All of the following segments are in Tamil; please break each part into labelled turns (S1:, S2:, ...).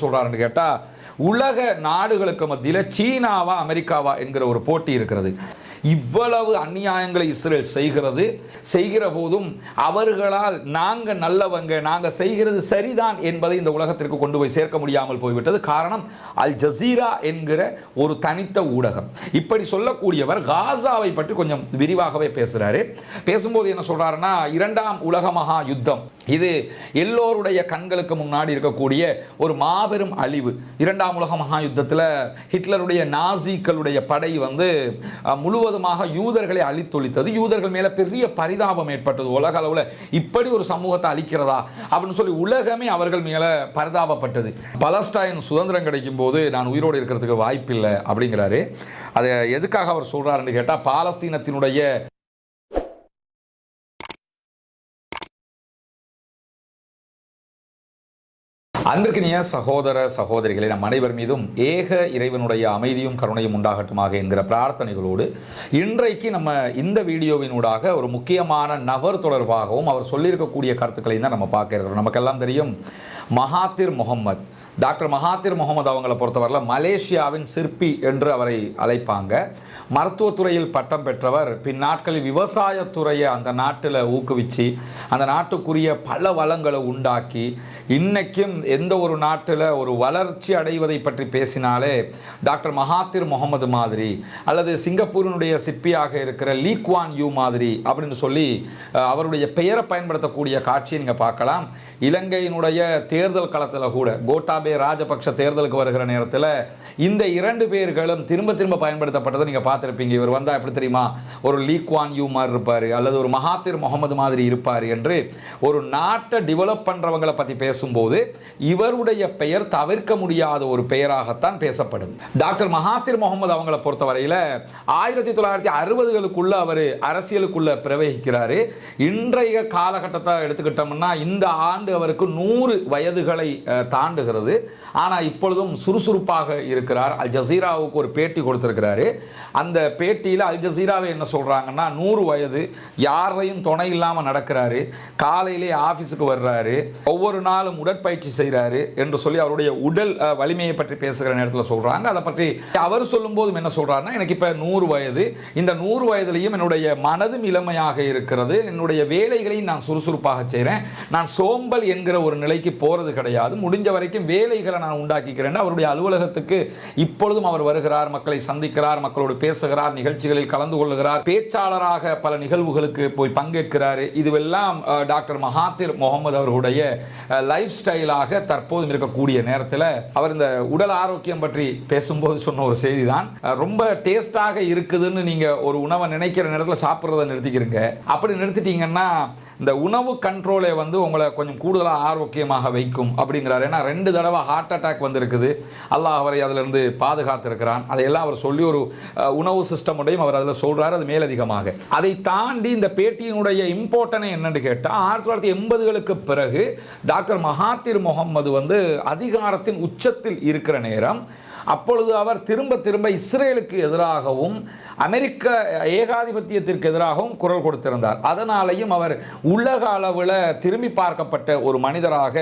S1: சொல்றாருன்னு கேட்டா, உலக நாடுகளுக்கு மத்தியில் சீனாவா அமெரிக்காவா என்கிற ஒரு போட்டி இருக்கிறது. இவ்வளவு அநியாயங்களை இஸ்ரேல் செய்கிற போதும் அவர்களால் நாங்கள் நல்லவங்க, நாங்கள் செய்கிறது சரிதான் என்பதை இந்த உலகத்திற்கு கொண்டு போய் சேர்க்க முடியாமல் போய்விட்டது. காரணம், அல் ஜசீரா என்கிற ஒரு தனித்த ஊடகம். இப்படி சொல்லக்கூடியவர் காசாவை பற்றி கொஞ்சம் விரிவாகவே பேசுறாரு. பேசும்போது என்ன சொல்றாருன்னா, இரண்டாம் உலக மகா யுத்தம் இது எல்லோருடைய கண்களுக்கு முன்னாடி இருக்கக்கூடிய ஒரு மாபெரும் அழிவு. இரண்டாம் உலக மகா யுத்தத்தில் ஹிட்லருடைய நாசிக்களுடைய படை முழுவதுமாக யூதர்களை அழித்தொழித்தது. யூதர்கள் மேல பெரிய பரிதாபம் ஏற்பட்டது. உலக அளவில் இப்படி ஒரு சமூகத்தை அழிக்கிறதா அப்படின்னு சொல்லி உலகமே அவர்கள் மேல பரிதாபப்பட்டது. பலஸ்டைன் சுதந்திரம் கிடைக்கும் போது நான் உயிரோடு இருக்கிறதுக்கு வாய்ப்பில்லை அப்படிங்கிறாரு. அதை எதுக்காக அவர் சொல்றாருன்னு கேட்டா, பாலஸ்தீனத்தினுடைய அன்பிற்கினிய சகோதர சகோதரிகளை நம் அனைவர் மீதும் ஏக இறைவனுடைய அமைதியும் கருணையும் உண்டாகட்டுமாக என்கிற பிரார்த்தனைகளோடு இன்றைக்கு நம்ம இந்த வீடியோவினூடாக ஒரு முக்கியமான நபர் தொடர்பாகவும் அவர் சொல்லியிருக்கக்கூடிய கருத்துக்களையும் தான் நம்ம பார்க்க இருக்கிறோம். நமக்கெல்லாம் தெரியும், Mahathir Mohammed, doctor Mahathir Mohammed அவங்களை பொறுத்தவரையில் மலேசியாவின் சிற்பி என்று அவரை அழைப்பாங்க. மருத்துவத்துறையில் பட்டம் பெற்றவர். பின்னாட்களில் விவசாயத்துறையை அந்த நாட்டில் ஊக்குவிச்சு அந்த நாட்டுக்குரிய பல வளங்களை உண்டாக்கி இன்னைக்கும் எந்த ஒரு நாட்டில் ஒரு வளர்ச்சி அடைவதை பற்றி பேசினாலே டாக்டர் மகாத்திர் முகமது மாதிரி அல்லது சிங்கப்பூரினுடைய சிற்பியாக இருக்கிற லீ குவான் யூ மாதிரி அப்படின்னு சொல்லி அவருடைய பெயரை பயன்படுத்தக்கூடிய காட்சியை நீங்கள் பார்க்கலாம். இலங்கையினுடைய தேர்தல் களத்தில் கூட கோட்டாபே ராஜபக்ஷ தேர்தலுக்கு வருகிற நேரத்தில் இந்த இரண்டு பேர்களும் திரும்ப திரும்ப பயன்படுத்தப்பட்டதை நீங்கள் பார்த்துருப்பீங்க. இவர் வந்தால் எப்படி தெரியுமா, ஒரு லீ குவான் யூ மாதிரி இருப்பார் அல்லது ஒரு மகாத்திர் முகமது மாதிரி இருப்பார் என்று ஒரு நாட்டை டெவலப் பண்ணுறவங்களை பற்றி பேசும்போது இவருடைய பெயர் தவிர்க்க முடியாத ஒரு பெயராகத்தான் பேசப்படும். டாக்டர் மகாத்திர் முகமது அவங்களை பொறுத்தவரையில் 1960களுக்குள்ள அவர் அரசியலுக்குள்ள பிரவேசிக்கிறாரு. இன்றைய காலகட்டத்தை எடுத்துக்கிட்டோம்னா இந்த ஆண்டு அவருக்கு 100 வயதுகளை தாண்டுகிறது. ஆனால் இப்பொழுதும் சுறுசுறுப்பாக இருக்கிறார். அல் ஜசீராவுக்கு ஒரு பேட்டி கொடுத்திருக்கிறாரு. அந்த பேட்டியில் அல் ஜசீராவை என்ன சொல்றாங்கன்னா, 100 வயது, யாரையும் துணை இல்லாமல் நடக்கிறாரு, காலையிலே ஆஃபீஸுக்கு வர்றாரு, ஒவ்வொரு நாளும் உடற்பயிற்சி செய்கிறாரு என்று சொல்லி அவருடைய உடல் வலிமையை பற்றி பேசுகிற நேரத்தில் சொல்றாங்க. அதை பற்றி அவர் சொல்லும் போதும் என்ன சொல்றாருன்னா, எனக்கு இப்போ 100 வயது, இந்த 100 வயதிலையும் என்னுடைய மனதும் இளமையாக இருக்கிறது, என்னுடைய வேலைகளையும் நான் சுறுசுறுப்பாக செய்கிறேன், நான் சோம்பல் என்கிற ஒரு நிலைக்கு போறது கிடையாது, முடிஞ்ச வரைக்கும் வேலைகளை நான் உண்டாக்கிக்கிறேன். அவருடைய அலுவலகத்துக்கு இப்பொழுதும் அவர் வருகிறார், மக்களை சந்திக்கிறார், மக்களோடு பேசுகிறார், நிகழ்ச்சிகளில் கலந்து கொள்ளுகிறார், பேச்சாளராக பல நிகழ்வுகளுக்கு போய் பங்கேற்கிறார். இதுவெல்லாம் டாக்டர் மகாத்திர் முகமது அவர்களுடைய லைஃப் ஸ்டைலாக தற்போது இருக்கக்கூடிய நேரத்தில் அவர் இந்த உடல் ஆரோக்கியம் பற்றி பேசும்போது சொன்ன ஒரு செய்தி தான், ரொம்ப டேஸ்டாக இருக்குதுன்னு நீங்க ஒரு உணவை நினைக்கிற நேரத்தில் சாப்பிட்றதை நிறுத்திக்கிறீங்க. அப்படி நிறுத்திட்டீங்கன்னா இந்த உணவு கண்ட்ரோலை உங்களை கொஞ்சம் கூடுதலாக ஆரோக்கியமாக வைக்கும் அப்படிங்கிறார். ஏன்னா 2 தடவை ஹார்ட் அட்டாக் வந்திருக்குது, அல்லாஹ் அவரை அதிலிருந்து பாதுகாத்திருக்கிறான். அதையெல்லாம் அவர் சொல்லி ஒரு உணவு சிஸ்டமுடையும் அவர் அதில் சொல்றாரு. அது மேலதிகமாக அதை தாண்டி இந்த பேட்டியினுடைய இம்பார்ட்டன்ட் என்னன்னு கேட்டால், 1980களுக்கு பிறகு டாக்டர் மகாத்திர் முகமது அதிகாரத்தின் உச்சத்தில் இருக்கிற நேரம். அப்பொழுது அவர் திரும்ப திரும்ப இஸ்ரேலுக்கு எதிராகவும் அமெரிக்க ஏகாதிபத்தியத்திற்கு எதிராகவும் குரல் கொடுத்திருந்தார். அதனாலேயும் அவர் உலக அளவில் திரும்பி பார்க்கப்பட்ட ஒரு மனிதராக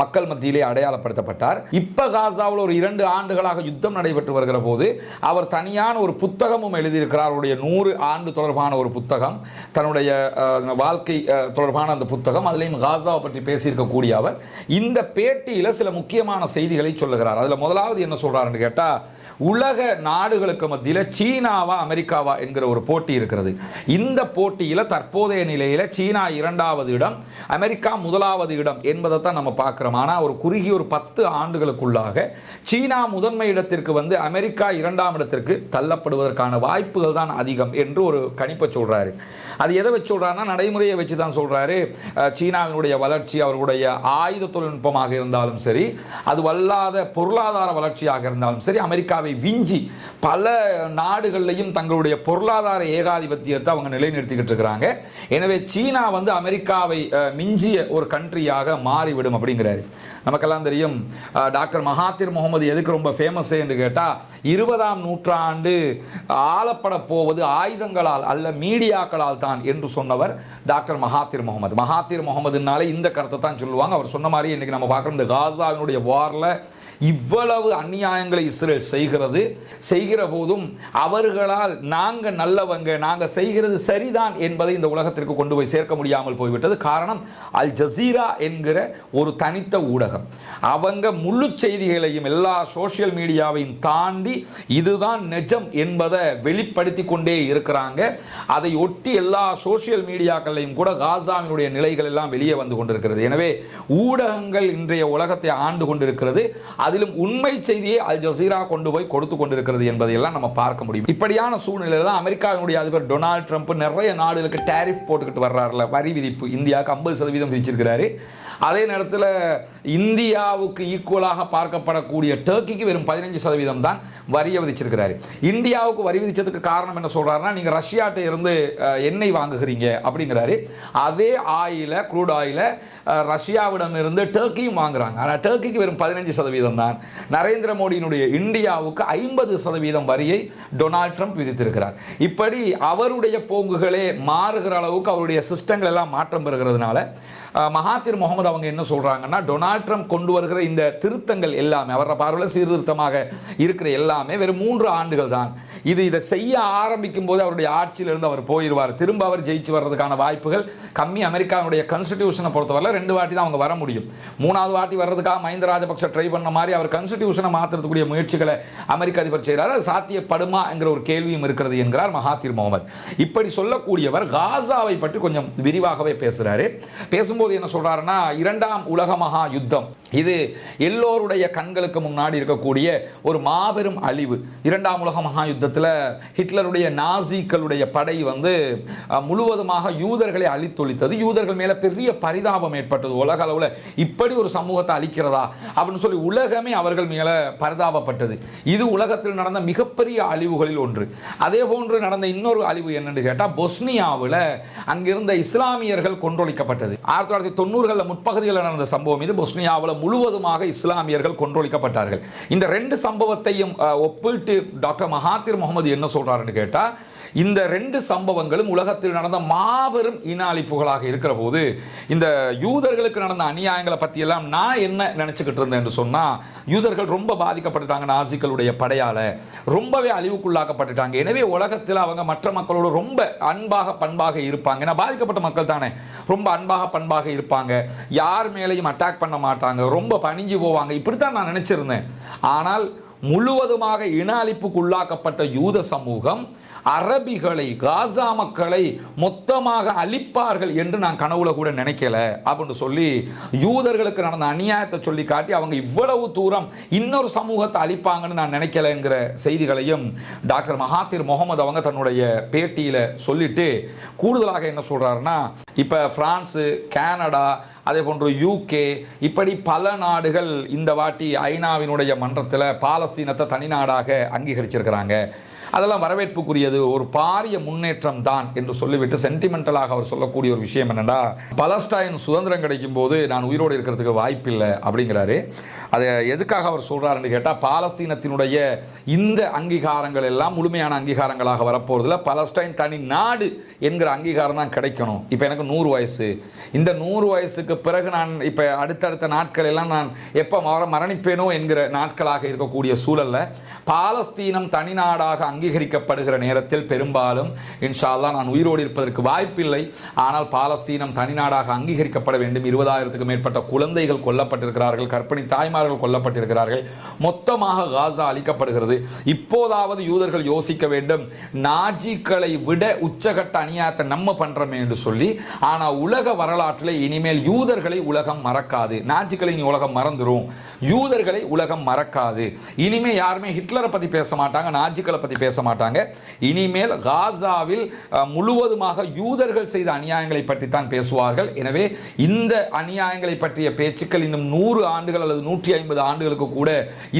S1: மக்கள் மத்தியிலே அடையாளப்படுத்தப்பட்டார். இப்ப காசாவில் ஒரு 2 ஆண்டுகளாக யுத்தம் நடைபெற்று வருகிற போது அவர் தனியான ஒரு புத்தகமும் எழுதியிருக்கிறார். அவருடைய 100 ஆண்டு தொடர்பான ஒரு புத்தகம், தன்னுடைய வாழ்க்கை தொடர்பான அந்த புத்தகம். அதிலையும் காசாவை பற்றி பேசியிருக்கக்கூடிய அவர் இந்த பேட்டியில் சில முக்கியமான செய்திகளை சொல்லுகிறார். அதில் முதலாவது என்ன சொல்றாரு கேட்டா, உலக நாடுகளுக்கு மத்தியில் சீனாவா அமெரிக்காவா என்கிற ஒரு போட்டி இருக்கிறது. இந்த போட்டியில் தற்போதைய நிலையில் சீனா 2வது இடம், அமெரிக்கா 1வது இடம் என்பதை தான் நம்ம பார்க்கிறோம். ஆனால் ஒரு குறுகிய ஒரு 10 ஆண்டுகளுக்குள்ளாக சீனா முதன்மை இடத்திற்கு அமெரிக்கா 2ஆம் இடத்திற்கு தள்ளப்படுவதற்கான வாய்ப்புகள் தான் அதிகம் என்று ஒரு கணிப்பை சொல்றாரு. அது எதை வச்சு சொல்றாருன்னா, நடைமுறையை வச்சு தான் சொல்றாரு. சீனாவினுடைய வளர்ச்சி, அவர்களுடைய ஆயுத தொழில்நுட்பமாக இருந்தாலும் சரி, அது வல்லாத பொருளாதார வளர்ச்சியாக இருந்தாலும் சரி, அமெரிக்காவை விஞ்சி பல நாடுகளிலையும் தங்களுடைய பொருளாதார ஏகாதிபத்தியத்தை அவங்க நிலைநிறுத்திக்கிட்டு இருக்கிறாங்க. எனவே சீனா அமெரிக்காவை மிஞ்சிய ஒரு கண்ட்ரியாக மாறிவிடும் அப்படிங்கிறாரு. நமக்கெல்லாம் தெரியும், டாக்டர் மகாத்திர் முகமது எதுக்கு ரொம்ப ஃபேமஸ் என்று கேட்டால், 20ஆம் நூற்றாண்டு ஆளப்பட போவது ஆயுதங்களால் அல்ல மீடியாக்களால் தான் என்று சொன்னவர் டாக்டர் மகாத்திர் முகமது. மகாத்திர் முகமதுனாலே இந்த கருத்தை தான் சொல்லுவாங்க. அவர் சொன்ன மாதிரி இன்னைக்கு நம்ம பார்க்குறோம், இந்த காசாவினுடைய வாரில் இவ்வளவு அநியாயங்களை இஸ்ரேல் செய்கிற போதும் அவர்களால் நாங்கள் நல்லவங்க, நாங்கள் செய்கிறது சரிதான் என்பதை இந்த உலகத்திற்கு கொண்டு போய் சேர்க்க முடியாமல் போய்விட்டது. காரணம், அல் ஜசீரா என்கிற ஒரு தனித்த ஊடகம். அவங்க முழு செய்திகளையும் எல்லா சோசியல் மீடியாவையும் தாண்டி இதுதான் நிஜம் என்பதை வெளிப்படுத்தி கொண்டே இருக்கிறாங்க. அதை ஒட்டி எல்லா சோசியல் மீடியாக்களையும் கூட காசாவினுடைய நிலைகள் எல்லாம் வெளியே வந்து கொண்டிருக்கிறது. எனவே ஊடகங்கள் இன்றைய உலகத்தை ஆண்டு கொண்டிருக்கிறது. அதிலும் உண்மை செய்தியை அல் ஜசீரா கொண்டு போய் கொடுத்து கொண்டிருக்கிறது என்பதையெல்லாம் நம்ம பார்க்க முடியும். இப்படியான சூழ்நிலையில் தான் அமெரிக்காவினுடைய அதிபர் டொனால்ட் ட்ரம்ப் நிறைய நாடுகளுக்கு டேரிஃப் போட்டுக்கிட்டு வர்றாருல, வரி விதிப்பு. இந்தியாவுக்கு 50% விதிச்சிருக்கிறாரு. அதே நேரத்தில் இந்தியாவுக்கு ஈக்குவலாக பார்க்கப்படக்கூடிய டர்க்கிக்கு வெறும் 15% தான் வரியை விதிச்சிருக்கிறாரு. இந்தியாவுக்கு வரி விதிச்சதுக்கு காரணம் என்ன சொல்றாருன்னா, நீங்க ரஷ்யாட்ட இருந்து எண்ணெய் வாங்குகிறீங்க அப்படிங்கிறாரு. அதே க்ரூட் ஆயில ரஷ்யாவிடம் இருந்து டர்க்கியும் வாங்குறாங்க. ஆனால் டர்க்கிக்கு வெறும் 15% தான். நரேந்திர மோடியினுடைய இந்தியாவுக்கு 50% வரியை டொனால்ட் ட்ரம்ப் விதித்திருக்கிறார். இப்படி அவருடைய போங்குகளே மாறுகிற அளவுக்கு அவருடைய சிஸ்டங்கள் எல்லாம் மாற்றம் பெறுகிறதுனால மகாதிர் முகமது அவங்க என்ன சொல்றாங்கன்னா, டொனால்ட் ட்ரம்ப் கொண்டு வருகிற இந்த திருத்தங்கள் எல்லாமே அவர பார்வையில் சீர்திருத்தமாக இருக்கிற எல்லாமே வெறும் 3 ஆண்டுகள் தான். இதை செய்ய ஆரம்பிக்கும் போது அவருடைய ஆட்சியிலிருந்து அவர் போயிடுவார். திரும்ப அவர் ஜெயிச்சு வர்றதுக்கான வாய்ப்புகள் கம்மி. அமெரிக்காவுடைய கான்ஸ்டிடியூஷனை பொறுத்தவரை 2 வாட்டி தான் அவங்க வர முடியும். 3வது வாட்டி வர்றதுக்காக மஹிந்த ராஜபக்ஷ ட்ரை பண்ண மாதிரி அவர் கான்ஸ்டிடியூஷனை மாற்றுறதுக்கூடிய முயற்சிகளை அமெரிக்க அதிபர் செய்கிறார். அது சாத்தியப்படுமா என்கிற ஒரு கேள்வியும் இருக்கிறது என்கிறார் மகாதிர் முகமது. இப்படி சொல்லக்கூடியவர் காசாவை பற்றி கொஞ்சம் விரிவாகவே பேசுகிறாரு. பேசும்போது என்ன சொல்றாருன்னா, 2ஆம் உலக மகா யுத்தம் இது எல்லோருடைய கண்களுக்கு முன்னாடி இருக்கக்கூடிய ஒரு மாபெரும் அழிவு. 2ஆம் உலக மகா யுத்தத்தில் ஹிட்லருடைய நாசிக்களுடைய படை முழுவதுமாக யூதர்களை அழித்தொழித்தது. யூதர்கள் மேல பெரிய பரிதாபம் ஏற்பட்டது. உலக அளவில் இப்படி ஒரு சமூகத்தை அழிக்கிறதா அப்படின்னு சொல்லி உலகமே அவர்கள் மேல பரிதாபப்பட்டது. இது உலகத்தில் நடந்த மிகப்பெரிய அழிவுகளில் ஒன்று. அதே போன்று நடந்த இன்னொரு அழிவு என்னன்னு கேட்டால், பொஸ்னியாவில் அங்கிருந்த இஸ்லாமியர்கள் கொன்றொழிக்கப்பட்டது. 1990 முற்பகுதியில் நடந்த சம்பவம் இது. பொஸ்னியாவில் முழுவதுமாக இஸ்லாமியர்கள் கொன்றொழிக்கப்பட்டார்கள். இந்த 2 சம்பவத்தையும் ஒப்பிட்டு டாக்டர் மகாதிர் முகமது என்ன சொல்றாருன்னு கேட்டா, இந்த 2 சம்பவங்களும் உலகத்தில் நடந்த மாபெரும் இன அழிப்புகளாக இருக்கிற போது இந்த யூதர்களுக்கு நடந்த அநியாயங்களை பற்றி எல்லாம் நான் என்ன நினைச்சுக்கிட்டு இருந்தேன் என்று சொன்னா, யூதர்கள் ரொம்ப பாதிக்கப்பட்டுட்டாங்க நாசிக்களுடைய படையால, ரொம்பவே அழிவுக்குள்ளாக்கப்பட்டுட்டாங்க. எனவே உலகத்தில் அவங்க மற்ற மக்களோடு ரொம்ப அன்பாக பண்பாக இருப்பாங்க. ஏன்னா பாதிக்கப்பட்ட மக்கள் தானே, ரொம்ப அன்பாக பண்பாக இருப்பாங்க, யார் மேலையும் அட்டாக் பண்ண மாட்டாங்க, ரொம்ப பணிஞ்சு போவாங்க. இப்படித்தான் நான் நினைச்சிருந்தேன். ஆனால் முழுவதுமாக இன அழிப்புக்குள்ளாக்கப்பட்ட யூத சமூகம் அரபிகளை, காசா மக்களை மொத்தமாக அழிப்பார்கள் என்று நான் கனவுல கூட நினைக்கல அப்படின்னு சொல்லி யூதர்களுக்கு நடந்த அநியாயத்தை சொல்லி காட்டி, அவங்க இவ்வளவு தூரம் இன்னொரு சமூகத்தை அழிப்பாங்கன்னு நான் நினைக்கலங்கிற செய்திகளையும் டாக்டர் மகாதிர் முகமது அவங்க தன்னுடைய பேட்டியில சொல்லிட்டு கூடுதலாக என்ன சொல்றாருன்னா, இப்ப பிரான்ஸ், கனடா, அதே போன்று UK, இப்படி பல நாடுகள் இந்த வாட்டி ஐநாவினுடைய மன்றத்தில் பாலஸ்தீனத்தை தனி நாடாக அங்கீகரிச்சிருக்கிறாங்க. அதெல்லாம் வரவேற்புக்குரியது, ஒரு பாரிய முன்னேற்றம் தான் என்று சொல்லிவிட்டு சென்டிமெண்டலாக அவர் சொல்லக்கூடிய ஒரு விஷயம் என்னன்னா, பலஸ்டைன் சுதந்திரம் கிடைக்கும் போது நான் உயிரோடு இருக்கிறதுக்கு வாய்ப்பில்லை அப்படிங்கிறாரு. அதை எதுக்காக அவர் சொல்றாருன்னு கேட்டால், பாலஸ்தீனத்தினுடைய இந்த அங்கீகாரங்கள் எல்லாம் முழுமையான அங்கீகாரங்களாக வரப்போறதுல பலஸ்டைன் தனி நாடு என்கிற அங்கீகாரம் தான் கிடைக்கணும். இப்போ எனக்கு 100 வயசு, இந்த 100 வயசுக்கு பிறகு நான் இப்போ அடுத்தடுத்த நாட்கள் எல்லாம் நான் எப்போ மரணிப்பேனோ என்கிற நாட்களாக இருக்கக்கூடிய சூழல்ல பாலஸ்தீனம் தனி நாடாக அங்கீகரிக்கப்படுகிற நேரத்தில் பெரும்பாலும் இன்ஷா அல்லாஹ் நான் உயிரோடு இருப்பதற்கு வாய்ப்பில்லை. ஆனால் பாலஸ்தீனம் தனிநாடாக அங்கீகரிக்கப்பட வேண்டும். 20,000க்கும் மேற்பட்ட குழந்தைகள் கொல்லப்பட்டிருக்கிறார்கள், கர்ப்பிணி தாய்மார்கள் கொல்லப்பட்டிருக்கிறார்கள், மொத்தமாக காசா அழிக்கப்படுகிறது. இப்போதாவது யூதர்கள் யோசிக்க வேண்டும், நாஜிக்களை விட உச்சகட்ட அநியாயத்தை நம்ம பண்றோமே என்று சொல்லி. ஆனால் உலக வரலாற்றில் இனிமேல் யூதர்களை உலகம் மறக்காது. நாஜிக்களை இனி உலகம் மறந்துடும், யூதர்களை உலகம் மறக்காது. இனிமே யாருமே ஹிட்லரை பத்தி பேச மாட்டாங்க, நாஜிக்களை பத்தி பேச மாட்டாங்க. இனிமேல் காசாவில் முழுவதுமாக யூதர்கள் செய்த அநியாயங்களை பற்றி தான் பேசுவார்கள். எனவே இந்த அநியாயங்களை பற்றிய பேச்சுக்கள் இன்னும் 100 ஆண்டுகள் அல்லது 150 ஆண்டுகளுக்கு கூட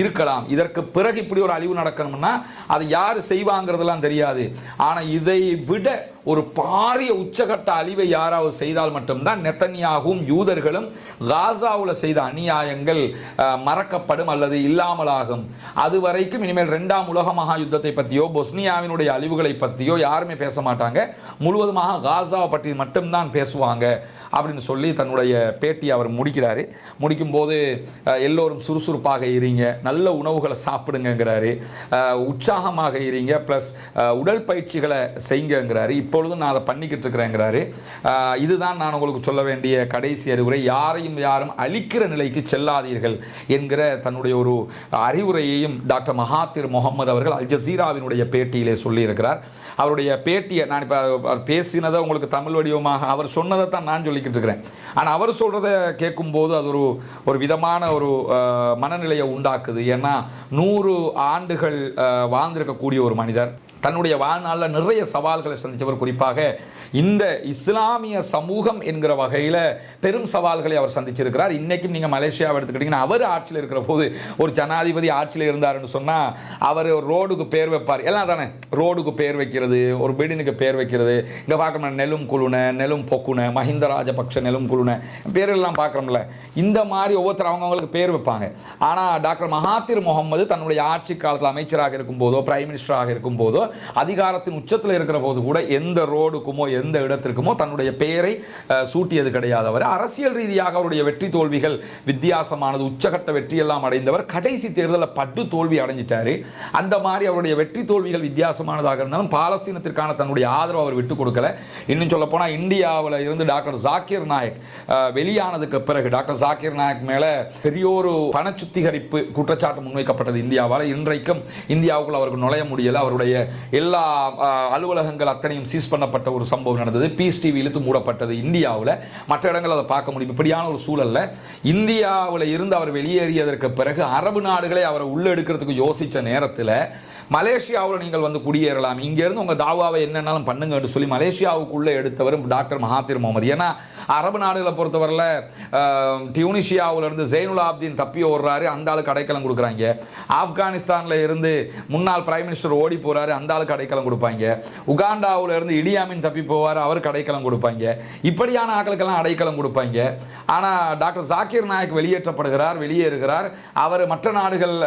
S1: இருக்கலாம். இதற்கு பிறகு இப்படி ஒரு அழிவு நடக்கணும்னா அது யார் செய்வாங்கிறதெல்லாம் தெரியாது. ஆனால் இதை விட ஒரு பாரிய உச்சகட்ட அழிவை யாராவது செய்தால் மட்டும்தான் நெத்தன்யாகும் யூதர்களும் காசாவில் செய்த அநியாயங்கள் மறக்கப்படும் அல்லது இல்லாமலாகும். அது வரைக்கும் இனிமேல் 2ஆம் உலக மகா யுத்தத்தை பற்றியோ பொஸ்னியாவினுடைய அழிவுகளை பற்றியோ யாருமே பேச மாட்டாங்க. முழுவதுமாக காசாவை பற்றி மட்டும்தான் பேசுவாங்க அப்படின்னு சொல்லி தன்னுடைய பேட்டி அவர் முடிக்கிறாரு. முடிக்கும்போது எல்லோரும் சுறுசுறுப்பாக இருங்க, நல்ல உணவுகளை சாப்பிடுங்கிறாரு, உற்சாகமாக இருங்க, ப்ளஸ் உடல் பயிற்சிகளை செய்யுங்கிறாரு. இப்பொழுதும் நான் அதை பண்ணிக்கிட்டு இருக்கிறேங்கிறாரு. இதுதான் நான் உங்களுக்கு சொல்ல வேண்டிய கடைசி அறிவுரை. யாரும் அழிக்கிற நிலைக்கு செல்லாதீர்கள் என்கிற தன்னுடைய ஒரு அறிவுரையையும் டாக்டர் மகாத்திர் முகமது அவர்கள் அல் ஜசீராவினுடைய பேட்டியிலே சொல்லியிருக்கிறார். அவருடைய பேட்டியை நான் இப்போ பேசினதை உங்களுக்கு தமிழ் வடிவமாக அவர் சொன்னதை தான் நான் சொல்லிக்கிட்டு இருக்கிறேன். ஆனால் அவர் சொல்கிறத கேட்கும்போது அது ஒரு விதமான ஒரு மனநிலையை உண்டாக்குது. ஏன்னா 100 ஆண்டுகள் வாழ்ந்திருக்கக்கூடிய ஒரு மனிதர், தன்னுடைய வாழ்நாளில் நிறைய சவால்களை சந்தித்தவர். குறிப்பாக இந்த இஸ்லாமிய சமூகம் என்கிற வகையில் பெரும் சவால்களை அவர் சந்திச்சிருக்கிறார். இன்றைக்கும் நீங்கள் மலேசியாவை எடுத்துக்கிட்டிங்கன்னா, அவர் ஆட்சியில் இருக்கிற போது ஒரு ஜனாதிபதி ஆட்சியில் இருந்தாருன்னு சொன்னால் அவர் ஒரு ரோடுக்கு பேர் வைப்பார். எல்லாம் தானே, ரோடுக்கு பேர் வைக்கிறது, ஒரு பில்டினுக்கு பேர் வைக்கிறது. இங்கே பார்க்கணும், நெலும் குழுன, நெலும் பொக்குன, மஹிந்த ராஜபக்ஷ நெலும் குழுன பேரெல்லாம் பார்க்குறோம்ல. இந்த மாதிரி ஒவ்வொருத்தர் அவங்களுக்கு பேர் வைப்பாங்க. ஆனால் டாக்டர் மகாத்திர் முகமது தன்னுடைய ஆட்சி காலத்தில் அமைச்சராக இருக்கும்போதோ பிரைம் மினிஸ்டராக இருக்கும்போதோ அதிகாரத்தின் உச்சத்தில் இருக்கிற போது கூட எந்த ரோடுக்குமோ எந்த இடத்திற்குமோ தன்னுடைய பெயரை சூட்டியது கிடையாது. அவர் அரசியல் ரீதியாக அவருடைய வெற்றி தோல்விகள் வித்தியாசமானது. உச்சகட்ட வெற்றியெல்லாம் அடைந்தவர் கடைசி தேர்தலில் பட்டு தோல்வி அடைஞ்சிட்டாரு. அந்த மாதிரி அவருடைய வெற்றி தோல்விகள் வித்தியாசமானதாக இருந்தாலும் பாலஸ்தீனத்திற்கான தன்னுடைய ஆதரவு அவர் விட்டுக் கொடுக்கல. இன்னும் சொல்ல போனால் இந்தியாவில் இருந்து டாக்டர் ஜாக்கிர் நாயக் வெளியானதுக்கு பிறகு டாக்டர் ஜாக்கிர் நாயக் மேலே பெரியோரு பண சுத்திகரிப்பு குற்றச்சாட்டு முன்வைக்கப்பட்டது இந்தியாவால். இன்றைக்கும் இந்தியாவுக்குள் அவருக்கு நுழைய முடியலை. அவருடைய எல்லா அலுவலகங்கள் அத்தனையும் சீஸ் பண்ணப்பட்ட ஒரு சம்பவம் நடந்தது. பீஸ் டிவி இழுத்து மூடப்பட்டது இந்தியாவில். மற்ற இடங்கள் அதை பார்க்க முடியும். இப்படியான ஒரு சூழல்ல இந்தியாவில் இருந்து அவர் வெளியேறியதற்கு பிறகு அரபு நாடுகளை அவரை உள்ள எடுக்கிறதுக்கு யோசித்த நேரத்தில் மலேசியாவில் நீங்கள் வந்து குடியேறலாம், இங்கேருந்து உங்கள் தாவாவை என்னென்னாலும் பண்ணுங்கன்னு சொல்லி மலேசியாவுக்குள்ளே எடுத்தவரும் டாக்டர் மகாத்திர் முகமது. ஏன்னா அரபு நாடுகளை பொறுத்தவரையில் டியூனிஷியாவிலிருந்து ஜெயினுல் ஆப்தீன் தப்பி ஓடுறாரு, அந்த ஆளுக்கு அடைக்கலம் கொடுக்குறாங்க. ஆப்கானிஸ்தானில் இருந்து முன்னாள் பிரைம் மினிஸ்டர் ஓடி போகிறாரு, அந்த ஆளுக்கு அடைக்கலம் கொடுப்பாங்க. உகாண்டாவில் இருந்து இடியாமின் தப்பி போவார், அவருக்கு அடைக்கலம் கொடுப்பாங்க. இப்படியான ஆட்களுக்கெல்லாம் அடைக்கலம் கொடுப்பாங்க. ஆனால் டாக்டர் ஜாக்கிர் நாயக் வெளியேறுகிறார். அவர் மற்ற நாடுகள்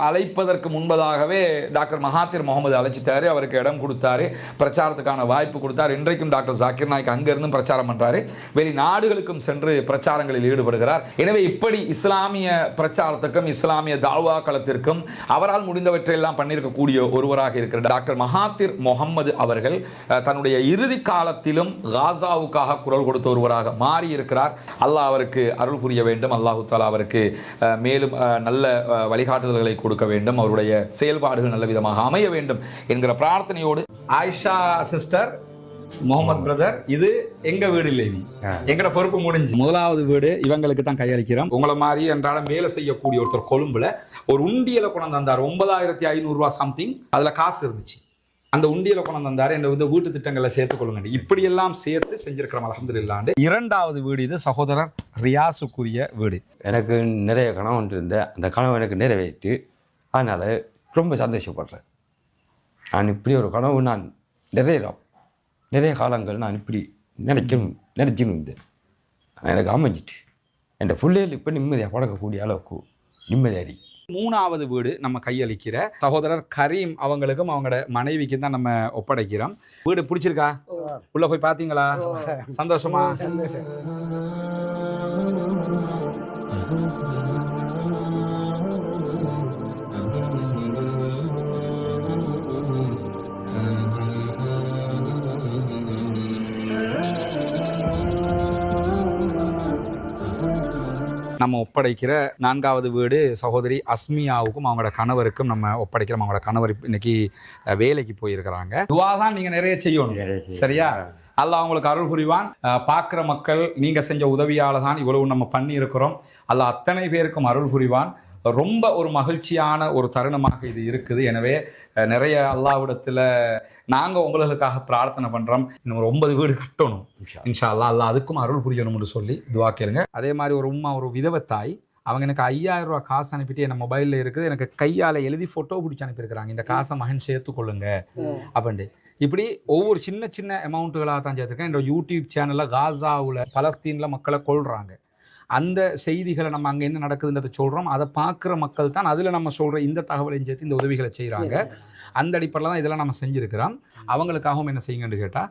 S1: அழைப்பதற்கு முன்பதாகவே டாக்டர் மகாத்திர் முகமது அழைச்சிட்டாரு, அவருக்கு இடம் கொடுத்தாரு, பிரச்சாரத்துக்கான வாய்ப்பு கொடுத்தார். இன்றைக்கும் டாக்டர் ஜாக்கிர் நாயக் அங்கிருந்தும் பிரச்சாரம் பண்றாரு, வெளிநாடுகளுக்கும் சென்று பிரச்சாரங்களில் ஈடுபடுகிறார். எனவே இப்படி இஸ்லாமிய பிரச்சாரத்துக்கும் இஸ்லாமிய தாவா களத்திற்கும் அவரால் முடிந்தவற்றையெல்லாம் பண்ணியிருக்கக்கூடிய ஒருவராக இருக்கிற டாக்டர் மகாத்திர் முகமது அவர்கள் தன்னுடைய இறுதி காலத்திலும் காசாவுக்காக குரல் கொடுத்த ஒருவராக மாறி இருக்கிறார். அல்லாஹ் அவருக்கு அருள் புரிய வேண்டும். அல்லாஹு தஆலா அவருக்கு மேலும் நல்ல வழிகாட்டுதல்களை கொடுக்க வேண்டும். அவருடைய செயல்பாடுகள் நல்ல விதமாக அமைய வேண்டும் என்கிற பிரார்த்தனையோடு ஆயிஷா சிஸ்டர், முகமது பிரதர், இது எங்க வீடு இல்லை, எங்கட பொறுப்பு முடிஞ்சு. முதலாவது வீடு இவங்களுக்கு தான் கையளிக்கிறோம். உங்களை மாதிரி என்றாலும் வேலை செய்யக்கூடிய ஒருத்தர் கொழும்புல ஒரு உண்டியலை கொண்டு வந்தார். 9500 ரூபா சம்திங், அதுல காசு இருந்துச்சு. அந்த உண்டியலை கொண்டு வந்தாரு, இந்த வீட்டு திட்டங்களை சேர்த்துக்கொள்ளுங்க. இப்படி எல்லாம் சேர்த்து செஞ்சிருக்கிறோம் அல்ஹம்துலில்லாஹ். இரண்டாவது வீடு இது சகோதரர் ரியாஸுக்குரிய வீடு.
S2: எனக்கு நிறைய கனவு ஒன்று இருந்த அந்த கனவு எனக்கு நிறைவேற்றி, அதனால ரொம்ப சந்தோஷப்படுறேன். நான் இப்படி ஒரு கனவு நான் நிறைய காலங்கள் நான் இப்படி நினைச்சுன்னு இருந்தேன். எனக்கு அமைஞ்சிட்டு என் பிள்ளைகள் இப்போ நிம்மதியாக பழக்கக்கூடிய அளவுக்கு நிம்மதியாரி.
S1: மூணாவது வீடு நம்ம கையளிக்கிற சகோதரர் கரீம் அவங்களுக்கும் அவங்களோட மனைவிக்கும் தான் நம்ம ஒப்படைக்கிறோம். வீடு பிடிச்சிருக்கா? உள்ள போய் பார்த்தீங்களா? சந்தோஷமா? நம்ம ஒப்படைக்கிற நான்காவது வீடு சகோதரி அஸ்மியாவுக்கும் அவங்களோட கணவருக்கும் நம்ம ஒப்படைக்கிறோம். அவங்களோட கணவர் இன்னைக்கு வேலைக்கு போயிருக்கிறாங்க. துவா தான் நீங்க நிறைய செய்யணும், சரியா? அல்லாஹ் அவங்களுக்கு அருள் புரிவான். பார்க்குற மக்கள் நீங்க செஞ்ச உதவியால தான் இவ்வளவு நம்ம பண்ணி இருக்கிறோம். அல்லாஹ் அத்தனை பேருக்கும் அருள் புரிவான். ரொம்ப ஒரு மகிழ்ச்சியான ஒரு தருணமாக இது இருக்குது. எனவே நிறைய அல்லாஹ்விடத்தில் நாங்கள் உங்களுக்காக பிரார்த்தனை பண்ணுறோம். இன்னும் ஒரு 9 வீடு கட்டணும் இன்ஷா அல்லாஹ். அல்லாஹ் அதுக்கும் அருள் புரியணும்னு சொல்லி துவா கேளுங்க. அதே மாதிரி ஒரு உம்மா, ஒரு விதவத்தாய், அவங்க எனக்கு 5000 ரூபா காசு அனுப்பிட்டு என் மொபைலில் இருக்குது, எனக்கு கையால் எழுதி ஃபோட்டோ பிடிச்சி அனுப்பியிருக்கிறாங்க. இந்த காசை மகன் சேர்த்துக்கொள்ளுங்க அப்படின்ட்டு. இப்படி ஒவ்வொரு சின்ன சின்ன அமௌண்ட்டுகளாக தான் சேர்த்துருக்கேன். என்னோட யூடியூப் சேனலில் காசாவில் பலஸ்தீனில் மக்களை கொல்றாங்க, அந்த செய்திகளை நம்ம அங்கே என்ன நடக்குதுன்றதை சொல்கிறோம். அதை பார்க்குற மக்கள் தான் அதில் நம்ம சொல்கிற இந்த தகவலையும் சேர்த்து இந்த உதவிகளை செய்கிறாங்க. அந்த அடிப்படையில் தான் இதெல்லாம் நம்ம செஞ்சுருக்கிறோம். அவங்களுக்காகவும் என்ன செய்யுங்கன்னு கேட்டால்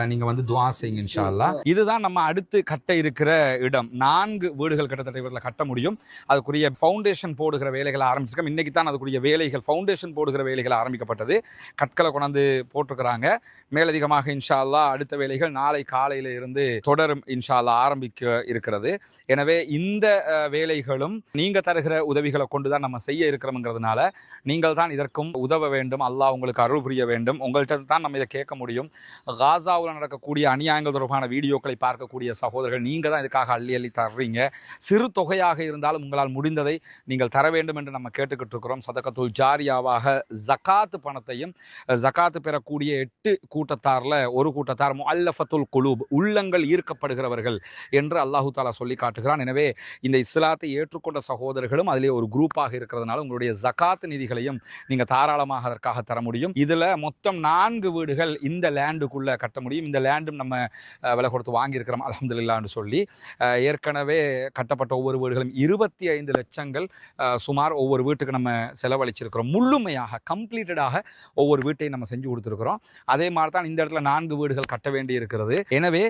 S1: நீங்கள் வந்து துவா செய்யுங்க இன்ஷா அல்லாஹ். இதுதான் நம்ம அடுத்து கட்ட இருக்கிற இடம். 4 வீடுகள் கிட்டத்தட்ட இவரில் கட்ட முடியும். அதுக்குரிய ஃபவுண்டேஷன் போடுகிற வேலைகளை ஆரம்பிச்சிருக்கோம். இன்றைக்கி தான் அதுக்குரிய வேலைகள், ஃபவுண்டேஷன் போடுகிற வேலைகள் ஆரம்பிக்கப்பட்டது. கற்களை கொண்டாந்து போட்டிருக்கிறாங்க. மேலதிகமாக இன்ஷா அல்லாஹ் அடுத்த வேலைகள் நாளை காலையில் இருந்து தொடரும் இன்ஷா அல்லாஹ் ஆரம்பிக்க இருக்கிறது. எனவே இந்த வேலைகளும் நீங்கள் தருகிற உதவிகளை கொண்டு தான் நம்ம செய்ய இருக்கிறோம்ங்கிறதுனால நீங்கள் தான் இதற்கும் உதவ வேண்டும். அல்லாஹ் உங்களுக்கு அருள் புரிய வேண்டும். உங்கள்கிட்ட தான் நம்ம இதை கேட்க முடியும். காசாவில் நடக்கக்கூடிய அநியாயங்கள் தொடர்பான வீடியோக்களை பார்க்கக்கூடிய சகோதரர்கள் நீங்கள் தான் இதுக்காக அள்ளி அள்ளி தர்றீங்க. சிறு தொகையாக இருந்தாலும் உங்களால் முடிந்ததை நீங்கள் தர வேண்டும் என்று நம்ம கேட்டுக்கிட்டு இருக்கிறோம். சதகத்துல் ஜாரியாவாக ஜகாத்து பணத்தையும், ஜகாத்து பெறக்கூடிய 8 கூட்டத்தாரில் ஒரு கூட்டத்தார் முஅல்லஃபத்துல் குலூப், உள்ளங்கள் ஈர்க்கப்படுகிறவர்கள் என்று அல்லாஹு தாலா சொல்லி காட்டுகிறான். எனவே இந்த இஸ்லாத்தை ஏற்றுக்கொண்ட சகோதரர்களும் அதிலே ஒரு குரூப்பாக இருக்கிறதுனால உங்களுடைய ஜகாத் நிதிகளையும் நீங்கள் தாராளமாக அதற்காக தர முடியும். இதில் மொத்தம் 4 வீடுகள் இந்த லேண்டுக்குள்ளே கட்ட முடியும். இந்த லேண்டும் நம்ம விலை கொடுத்து வாங்கியிருக்கிறோம் அல்ஹம்துலில்லாஹ்னு சொல்லி. ஏற்கனவே கட்டப்பட்ட ஒவ்வொரு வீடுகளும் 25 லட்சங்கள் சுமார் ஒவ்வொரு வீட்டுக்கு நம்ம செலவழிச்சிருக்கிறோம். முழுமையாக கம்ப்ளீட்டடாக ஒவ்வொரு வீட்டையும் நம்ம செஞ்சு கொடுத்துருக்குறோம். அதே மாதிரி தான் இந்த இடத்துல 4 வீடுகள் கட்ட வேண்டி இருக்கிறது. எனவே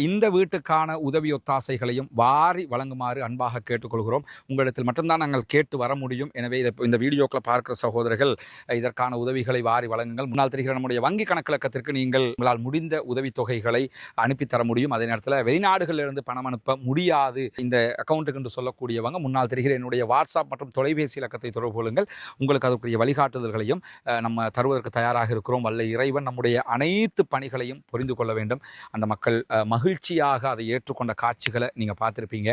S1: இந்த வீட்டுக்கான உதவி ஒத்தாசைகளையும் வாரி வழங்குமாறு அன்பாக கேட்டுக்கொள்கிறோம். உங்களிடத்தில் மட்டும்தான் நாங்கள் கேட்டு வர முடியும். எனவே இந்த வீடியோக்களை பார்க்கிற சகோதரர்கள் இதற்கான உதவிகளை வாரி வழங்குங்கள். முன்னால் தெரிகிற நம்முடைய வங்கி கணக்கிலக்கத்திற்கு நீங்கள் உங்களால் முடிந்த உதவித்தொகைகளை அனுப்பித்தர முடியும். அதே நேரத்தில் வெளிநாடுகளிலிருந்து பணம் அனுப்ப முடியாது இந்த அக்கௌண்ட்டுக்கு என்று சொல்லக்கூடியவங்க முன்னால் தெரிகிற என்னுடைய வாட்ஸ்அப் மற்றும் தொலைபேசி இலக்கத்தை தொடர்பு கொள்ளுங்கள். உங்களுக்கு அதற்குரிய வழிகாட்டுதல்களையும் நம்ம தருவதற்கு தயாராக இருக்கிறோம். வல்ல இறைவன் நம்முடைய அனைத்து பணிகளையும் புரிந்து கொள்ள வேண்டும். அந்த மக்கள் மகிழ்ச்சியாக அதை ஏற்றுக்கொண்ட காட்சிகளை நீங்கள் பார்த்துருப்பீங்க.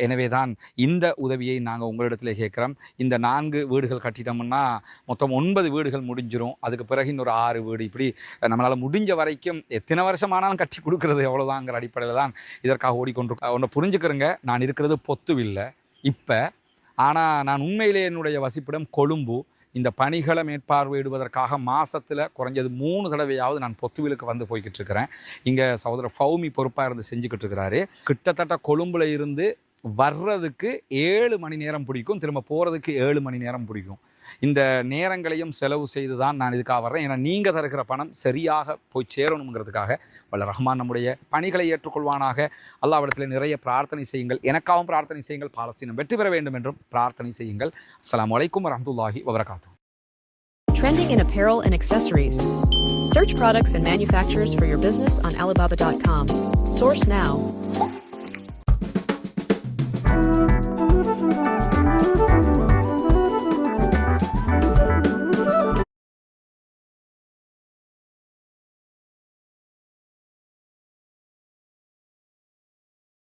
S1: எனவே தான் இந்த உதவியை நாங்கள் உங்களிடத்தில் கேட்குறோம். இந்த 4 வீடுகள் கட்டிட்டோம்னா மொத்தம் 9 வீடுகள் முடிஞ்சிடும். அதுக்கு பிறகு இன்னொரு 6 வீடு, இப்படி நம்மளால் முடிஞ்ச வரைக்கும் எத்தனை வருஷமானாலும் கட்டி கொடுக்குறது எவ்வளோதாங்கிற அடிப்படையில் தான் இதற்காக ஓடிக்கொண்டிருக்கோம். ஒன்று புரிஞ்சுக்கிறேங்க, நான் இருக்கிறது பொத்துவில்லை இப்போ. ஆனால் நான் உண்மையிலே என்னுடைய வசிப்பிடம் கொழும்பு. இந்த பணிகளை மேற்பார்வையிடுவதற்காக மாதத்தில் குறைஞ்சது 3 தடவையாவது நான் பொத்துவிலுக்கு வந்து போய்கிட்டு இருக்கிறேன். இங்கே சகோதரர் ஃபௌமி பொறுப்பாக இருந்து செஞ்சுக்கிட்டு இருக்கிறாரு. கிட்டத்தட்ட கொழும்புல இருந்து வர்றதுக்கு 7 மணி நேரம் பிடிக்கும், திரும்ப போகிறதுக்கு 7 மணி நேரம் பிடிக்கும். இந்த நேரங்களையும் செலவு செய்து தான் நான் இதுக்காக வர்றேன். ஏன்னா நீங்கள் தருகிற பணம் சரியாக போய் சேரணுங்கிறதுக்காக வல்ல ரஹ்மான் நம்முடைய பணிகளை ஏற்றுக்கொள்வானாக. அல்லாஹ்விடத்தில் நிறைய பிரார்த்தனை செய்யுங்கள். எனக்காகவும் பிரார்த்தனை செய்யுங்கள். பாலஸ்தீனம் வெற்றி பெற வேண்டும் என்றும் பிரார்த்தனை செய்யுங்கள். அஸ்ஸலாமு அலைக்கும் வரஹ்மத்துல்லாஹி வபரகாத்துஹு.
S3: Trending in apparel and accessories. Search products and manufacturers for your business on Alibaba.com. Source now.